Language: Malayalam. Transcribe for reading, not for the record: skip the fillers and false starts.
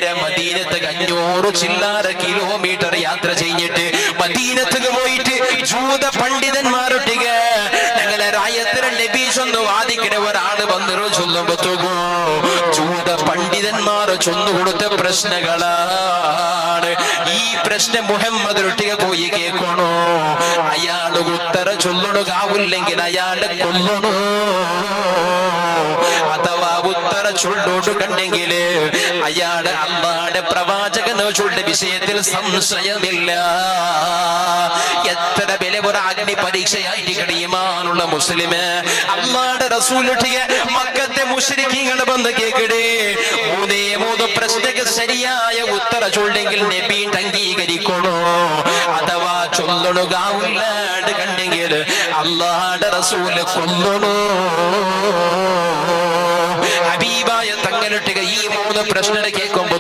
നേരെ മദീനത്ത് 500 ചില്ലാര കിലോമീറ്റർ യാത്ര ചെയ്തിട്ട് മദീനത്തേക്ക് പോയിട്ട് ജൂത പണ്ഡിതന്മാരൊട്ടിക ഞങ്ങളെ രായത്തിന് നബീസൊന്ന് വാദിക്കണ ഒരാള് വന്നിട്ട് ചൊല്ലുമ്പോഴത്തേക്കോ ജൂത പണ്ഡിതന്മാർ ചൊന്നുകൊടുത്ത പ്രശ്നങ്ങളാണ്. ഈ പ്രശ്നം മുഹമ്മദ് ഒട്ടിക പോയി കേൾക്കണോ? അയാള് ഉത്തര ചൊല്ലണുകാവില്ലെങ്കിൽ അയാളെ കൊല്ലണോ? അഥവാ ഉത്തര ചൊല്ലോട്ട് കണ്ടെങ്കില് അയാള് അള്ളാന്റെ പ്രവാചകന് ചൊല്ല വിഷയത്തിൽ സംശയമില്ല. എത്ര വില ഒരു അഗ്നി പരീക്ഷയായിട്ട് ഈമാനുള്ള മുസ്ലിം അള്ളാന്റെ റസൂലിട്ടിയ മക്കത്തെ മുശ്രിക്കീങ്ങളെ ബന്ധ കേക്കടേ. 3 പ്രശ്നക്ക് ശരിയായ ഉത്തര ചൊല്ലെങ്കിൽ നബി അംഗീകരിക്കണോ? അഥവാ ചൊല്ലണുകാവില്ലാണ്ട് കണ്ടെങ്കിൽ അള്ളാന്റെ റസൂല് കൊല്ലണോ? ഹബീബായ തങ്ങളിട്ടിക ഈ 3 പ്രശ്നം കേൾക്കുമ്പോ